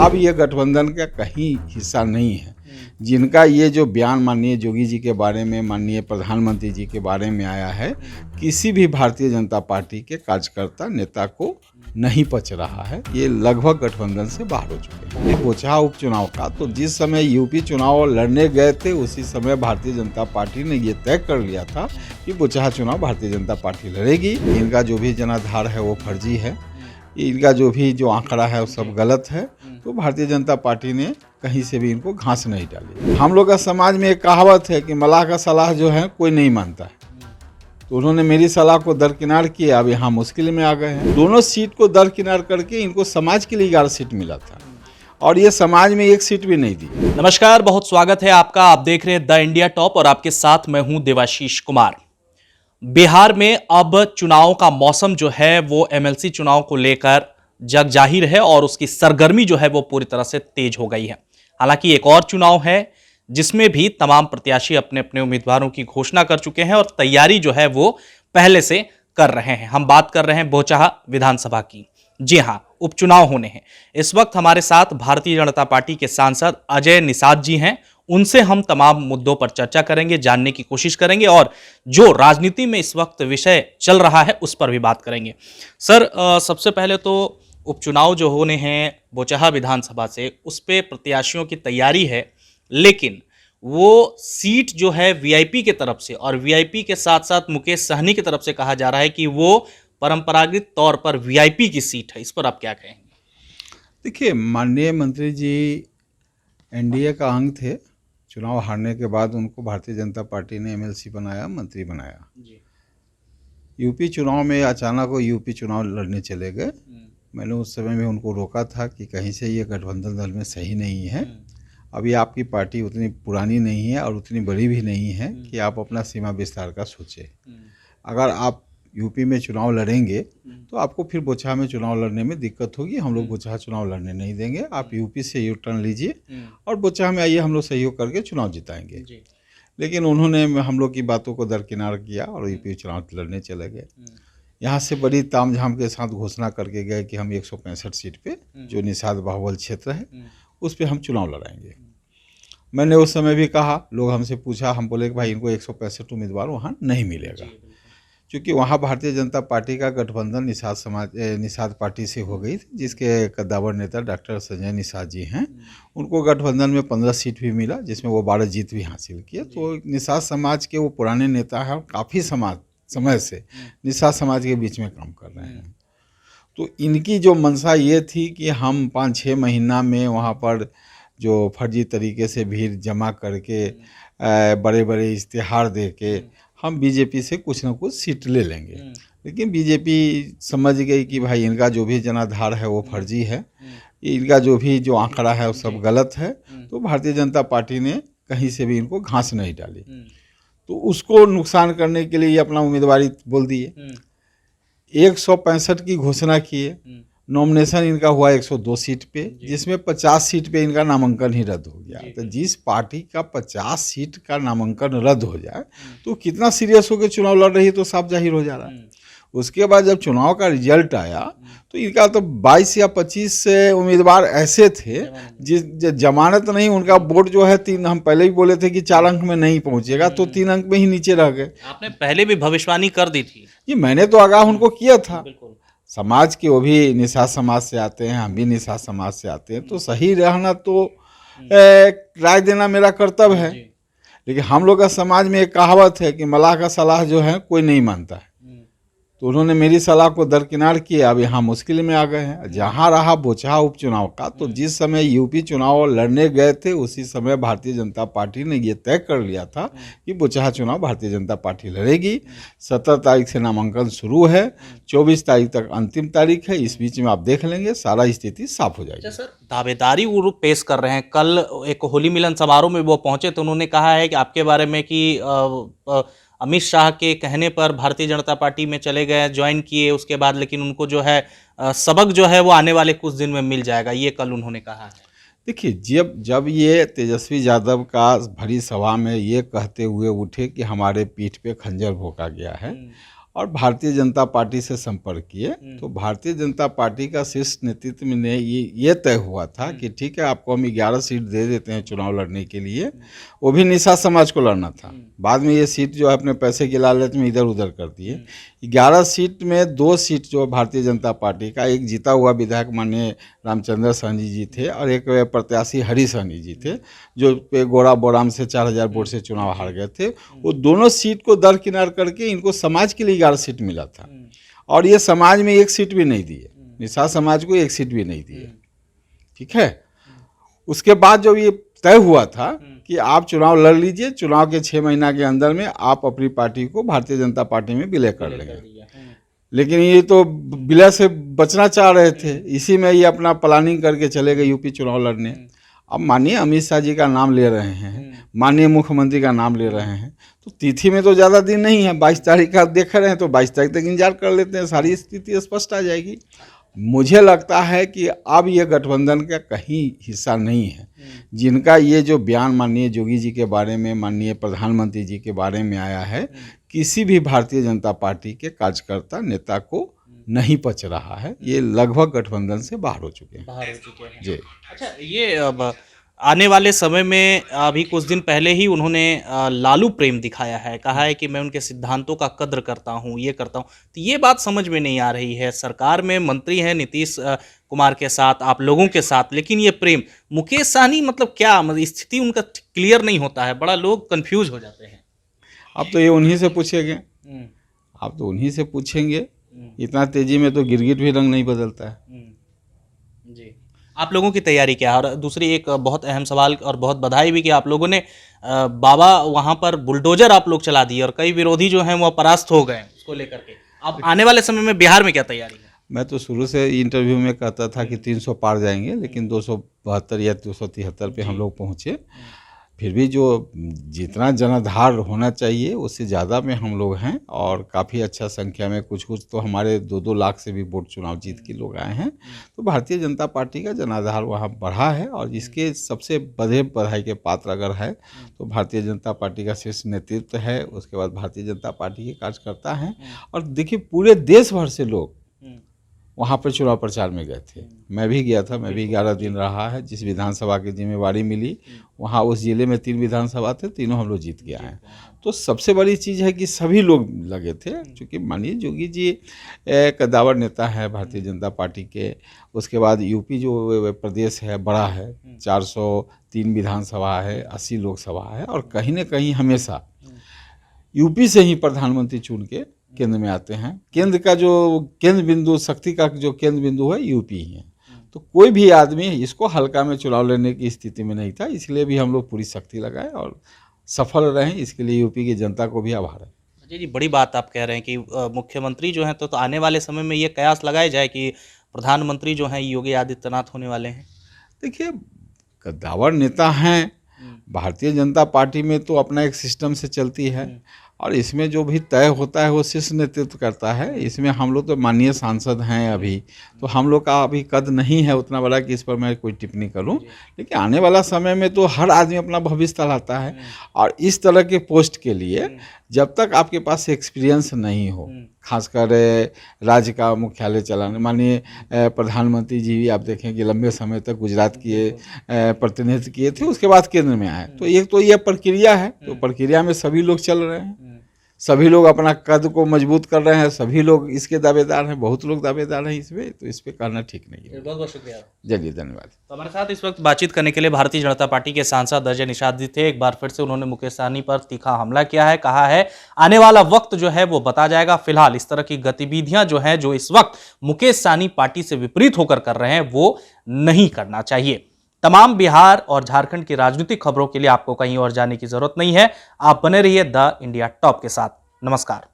अब ये गठबंधन का कहीं हिस्सा नहीं है। जिनका ये जो बयान माननीय योगी जी के बारे में, माननीय प्रधानमंत्री जी के बारे में आया है, किसी भी भारतीय जनता पार्टी के कार्यकर्ता नेता को नहीं पच रहा है। ये लगभग गठबंधन से बाहर हो चुके हैं। ये बोचहा उपचुनाव का तो जिस समय यूपी चुनाव लड़ने गए थे उसी समय भारतीय जनता पार्टी ने ये तय कर लिया था कि बोचहा चुनाव भारतीय जनता पार्टी लड़ेगी। इनका जो भी जनाधार है वो फर्जी है, इनका जो आंकड़ा है वो सब गलत है। तो भारतीय जनता पार्टी ने कहीं से भी इनको घास नहीं डाली। हम लोग का समाज में एक कहावत है कि मलाह का सलाह जो है कोई नहीं मानता है, तो उन्होंने मेरी सलाह को दरकिनार किया। अब यहाँ मुश्किल में आ गए हैं। दोनों सीट को दरकिनार करके इनको समाज के लिए 11 सीट मिला था और ये समाज में एक सीट भी नहीं दी। नमस्कार, बहुत स्वागत है आपका। आप देख रहे हैं द इंडिया टॉप और आपके साथ मैं हूं देवाशीष कुमार। बिहार में अब चुनाव का मौसम जो है वो एमएलसी चुनाव को लेकर जग जाहिर है और उसकी सरगर्मी जो है वो पूरी तरह से तेज हो गई है। हालांकि एक और चुनाव है जिसमें भी तमाम प्रत्याशी अपने अपने उम्मीदवारों की घोषणा कर चुके हैं और तैयारी जो है वो पहले से कर रहे हैं। हम बात कर रहे हैं बोचहा विधानसभा की। जी हां, उपचुनाव होने हैं। इस वक्त हमारे साथ भारतीय जनता पार्टी के सांसद अजय निषाद जी हैं। उनसे हम तमाम मुद्दों पर चर्चा करेंगे, जानने की कोशिश करेंगे और जो राजनीति में इस वक्त विषय चल रहा है उस पर भी बात करेंगे। सर, सबसे पहले तो उपचुनाव जो होने हैं बोचहा विधानसभा से, उस पे प्रत्याशियों की तैयारी है, लेकिन वो सीट जो है वीआईपी के तरफ से और वीआईपी के साथ साथ मुकेश सहनी की तरफ से कहा जा रहा है कि वो परंपरागत तौर पर वीआईपी की सीट है। इस पर आप क्या कहेंगे? देखिए, माननीय मंत्री जी एनडीए का अंग थे। चुनाव हारने के बाद उनको भारतीय जनता पार्टी ने एमएलसी बनाया, मंत्री बनाया। यूपी चुनाव में अचानक वो यूपी चुनाव लड़ने चले गए। मैंने उस समय में उनको रोका था कि कहीं से ये गठबंधन दल में सही नहीं है। अभी आपकी पार्टी उतनी पुरानी नहीं है और उतनी बड़ी भी नहीं है कि आप अपना सीमा विस्तार का सोचें। अगर आप यूपी में चुनाव लड़ेंगे तो आपको फिर बोचहा में चुनाव लड़ने में दिक्कत होगी। हम लोग बोचहा चुनाव लड़ने नहीं देंगे। आप यूपी से यू टर्न लीजिए और बोचहा में आइए, हम लोग सहयोग करके चुनाव जिताएंगे। लेकिन उन्होंने हम लोग की बातों को दरकिनार किया और यूपी चुनाव लड़ने चले गए। यहाँ से बड़ी तामझाम के साथ घोषणा करके गए कि हम 165 सीट पे, जो निषाद बाहुबल क्षेत्र है, उस पर हम चुनाव लड़ाएंगे। मैंने उस समय भी कहा, लोग हमसे पूछा, हम बोले कि भाई इनको 165 उम्मीदवार वहाँ नहीं मिलेगा, क्योंकि वहाँ भारतीय जनता पार्टी का गठबंधन निषाद पार्टी से हो गई थी, जिसके कद्दावर नेता डॉक्टर संजय निषाद जी हैं। उनको गठबंधन में 15 सीट भी मिला, जिसमें वो 12 जीत भी हासिल किए। तो निषाद समाज के वो पुराने नेता हैं और काफ़ी समय से निषाद समाज के बीच में काम कर रहे हैं। तो इनकी जो मंशा ये थी कि हम 5-6 महीना में वहाँ पर जो फर्जी तरीके से भीड़ जमा करके बड़े बड़े इश्तिहार दे के हम बीजेपी से कुछ ना कुछ सीट ले लेंगे। लेकिन बीजेपी समझ गई कि भाई इनका जो भी जनाधार है वो फर्जी है, इनका जो आंकड़ा है वो सब गलत है। तो भारतीय जनता पार्टी ने कहीं से भी इनको घास नहीं डाली। तो उसको नुकसान करने के लिए अपना उम्मीदवारी बोल दिए। 165 की घोषणा किए। नॉमिनेशन इनका हुआ 102 सीट पे, जिसमें 50 सीट पे इनका नामांकन ही रद्द हो गया। तो जिस पार्टी का 50 सीट का नामांकन रद्द हो जाए तो कितना सीरियस होकर चुनाव लड़ रही है, तो साफ जाहिर हो जा रहा है। उसके बाद जब चुनाव का रिजल्ट आया तो इनका तो 22 या 25 उम्मीदवार ऐसे थे जिस जमानत नहीं, उनका वोट जो है 3, हम पहले ही बोले थे कि 4 अंक में नहीं पहुंचेगा, तो 3 अंक में ही नीचे रह गए। आपने पहले भी भविष्यवाणी कर दी थी। जी, मैंने तो आगाह उनको किया था। समाज के वो भी निषाद समाज से आते हैं, हम भी निषाद समाज से आते हैं, तो सही रहना तो राय देना मेरा कर्तव्य है। लेकिन हम लोग का समाज में एक कहावत है कि मलाह का सलाह जो है कोई नहीं मानता है, तो उन्होंने मेरी सलाह को दरकिनार किया। अब यहाँ मुश्किल में आ गए हैं। जहाँ रहा बोचहा उपचुनाव का तो जिस समय यूपी चुनाव लड़ने गए थे उसी समय भारतीय जनता पार्टी ने ये तय कर लिया था कि बोचहा चुनाव भारतीय जनता पार्टी लड़ेगी। 17 तारीख से नामांकन शुरू है, 24 तारीख तक अंतिम तारीख है। इस बीच में आप देख लेंगे सारा स्थिति साफ हो जाएगी। सर, दावेदारी वो पेश कर रहे हैं। कल एक होली मिलन समारोह में वो पहुंचे तो उन्होंने कहा है कि आपके बारे में कि अमित शाह के कहने पर भारतीय जनता पार्टी में चले गए, ज्वाइन किए उसके बाद, लेकिन उनको जो है सबक जो है वो आने वाले कुछ दिन में मिल जाएगा, ये कल उन्होंने कहा है। देखिए, जब ये तेजस्वी यादव का भरी सभा में ये कहते हुए उठे कि हमारे पीठ पे खंजर भोंका गया है और भारतीय जनता पार्टी से संपर्क किए तो भारतीय जनता पार्टी का शीर्ष नेतृत्व में ये तय हुआ था कि ठीक है, आपको हम 11 सीट दे देते हैं चुनाव लड़ने के लिए। वो भी निषाद समाज को लड़ना था। बाद में ये सीट जो है अपने पैसे की लालच में इधर उधर कर दिए। 11 सीट में 2 सीट जो भारतीय जनता पार्टी का, एक जीता हुआ विधायक माननीय रामचंद्र सहनी जी थे और एक प्रत्याशी हरी सहनी जी थे जो गोरा बोराम से 4000 वोट से चुनाव हार गए थे। वो दोनों सीट को दरकिनार करके इनको समाज के लिए 11 सीट मिला था और ये समाज में 1 सीट भी नहीं दिए, निषाद समाज को 1 सीट भी नहीं दिए। ठीक है, उसके बाद जब ये तय हुआ था कि आप चुनाव लड़ लीजिए, चुनाव के 6 महीना के अंदर में आप अपनी पार्टी को भारतीय जनता पार्टी में विलय कर लेंगे। लेकिन ये तो विलय से बचना चाह रहे थे, इसी में ये अपना प्लानिंग करके चले गए यूपी चुनाव लड़ने। अब माननीय अमित शाह जी का नाम ले रहे हैं, माननीय मुख्यमंत्री का नाम ले रहे हैं, तो तिथि में तो ज़्यादा दिन नहीं है, 22 तारीख का देख रहे हैं, तो 22 तारीख तक इंतजार कर लेते हैं, सारी स्थिति स्पष्ट आ जाएगी। मुझे लगता है कि अब ये गठबंधन का कहीं हिस्सा नहीं है। जिनका ये जो बयान माननीय योगी जी के बारे में, माननीय प्रधानमंत्री जी के बारे में आया है, किसी भी भारतीय जनता पार्टी के कार्यकर्ता नेता को नहीं पच रहा है। ये लगभग गठबंधन से बाहर हो चुके हैं। जी। अच्छा, ये अब आने वाले समय में अभी कुछ दिन पहले ही उन्होंने लालू प्रेम दिखाया है, कहा है कि मैं उनके सिद्धांतों का कद्र करता हूं, ये करता हूं। तो ये बात समझ में नहीं आ रही है। सरकार में मंत्री हैं नीतीश कुमार के साथ, आप लोगों के साथ, लेकिन ये प्रेम मुकेश सहनी मतलब क्या, मतलब स्थिति उनका क्लियर नहीं होता है, बड़ा लोग कंफ्यूज हो जाते हैं। अब तो ये उन्हीं से पूछेंगे, आप तो उन्हीं से पूछेंगे। इतना तेजी में तो गिरगिट भी रंग नहीं बदलता है। जी, आप लोगों की तैयारी क्या है? और दूसरी एक बहुत अहम सवाल और बहुत बधाई भी कि आप लोगों ने बाबा वहां पर बुलडोजर आप लोग चला दिए और कई विरोधी जो हैं वो परास्त हो गए उसको लेकर के। अब आने वाले समय में बिहार में क्या तैयारी है? मैं तो शुरू से इंटरव्यू में कहता था कि 300 पार जाएंगे, लेकिन 272 या 273 पे हम लोग पहुँचे। फिर भी जो जितना जनाधार होना चाहिए उससे ज़्यादा में हम लोग हैं और काफ़ी अच्छा संख्या में, कुछ तो हमारे 2-2 लाख से भी वोट चुनाव जीत के लोग आए हैं। तो भारतीय जनता पार्टी का जनाधार वहाँ बढ़ा है और इसके सबसे बड़े बधाई के पात्र अगर है तो भारतीय जनता पार्टी का शीर्ष नेतृत्व है, उसके बाद भारतीय जनता पार्टी के कार्यकर्ता हैं। और देखिए, पूरे देश भर से लोग वहाँ पर चुनाव प्रचार में गए थे। मैं भी गया था, मैं भी 11 दिन रहा है। जिस विधानसभा की जिम्मेवारी मिली वहाँ उस जिले में 3 विधानसभा थे, तीनों हम लोग जीत के आए हैं। तो सबसे बड़ी चीज़ है कि सभी लोग लगे थे, क्योंकि माननीय योगी जी एक दावर नेता है भारतीय जनता पार्टी के। उसके बाद यूपी जो प्रदेश है बड़ा है, 403 विधानसभा है, 80 लोकसभा है और कहीं ना कहीं हमेशा यूपी से ही प्रधानमंत्री चुन के केंद्र में आते हैं। केंद्र का जो केंद्र बिंदु, शक्ति का जो केंद्र बिंदु है यूपी ही है। तो कोई भी आदमी इसको हल्का में चुनाव लड़ने की स्थिति में नहीं था, इसलिए भी हम लोग पूरी शक्ति लगाए और सफल रहे। इसके लिए यूपी की जनता को भी आभार है। जी, बड़ी बात आप कह रहे हैं कि मुख्यमंत्री जो हैं तो आने वाले समय में ये कयास लगाया जाए कि प्रधानमंत्री जो हैं योगी आदित्यनाथ होने वाले हैं। देखिए, कद्दावर नेता हैं, भारतीय जनता पार्टी में तो अपना एक सिस्टम से चलती है और इसमें जो भी तय होता है वो शीर्ष नेतृत्व करता है। इसमें हम लोग तो माननीय सांसद हैं अभी, तो हम लोग का अभी कद नहीं है उतना बड़ा कि इस पर मैं कोई टिप्पणी करूं। लेकिन आने वाला समय में तो हर आदमी अपना भविष्य तलाता है और इस तरह के पोस्ट के लिए जब तक आपके पास एक्सपीरियंस नहीं हो, खासकर राज्य का मुख्यालय चलाने, माननीय प्रधानमंत्री जी भी आप देखें कि लंबे समय तक गुजरात के प्रतिनिधित्व किए थे, उसके बाद केंद्र में आए। तो एक तो ये प्रक्रिया है, तो प्रक्रिया में सभी लोग चल रहे हैं, सभी लोग अपना कद को मजबूत कर रहे हैं, सभी लोग इसके दावेदार हैं, बहुत लोग दावेदार हैं इसमें, तो इस पे कहना ठीक नहीं है। बहुत बहुत शुक्रिया। चलिए, धन्यवाद। तो हमारे साथ इस वक्त बातचीत करने के लिए भारतीय जनता पार्टी के सांसद अजय निषाद जी थे। एक बार फिर से उन्होंने मुकेश सहनी पर तीखा हमला किया है, कहा है आने वाला वक्त जो है वो बता जाएगा। फिलहाल इस तरह की गतिविधियां जो है जो इस वक्त मुकेश सहनी पार्टी से विपरीत होकर कर रहे हैं वो नहीं करना चाहिए। तमाम बिहार और झारखंड की राजनीतिक खबरों के लिए आपको कहीं और जाने की जरूरत नहीं है। आप बने रहिए द इंडिया टॉप के साथ। नमस्कार।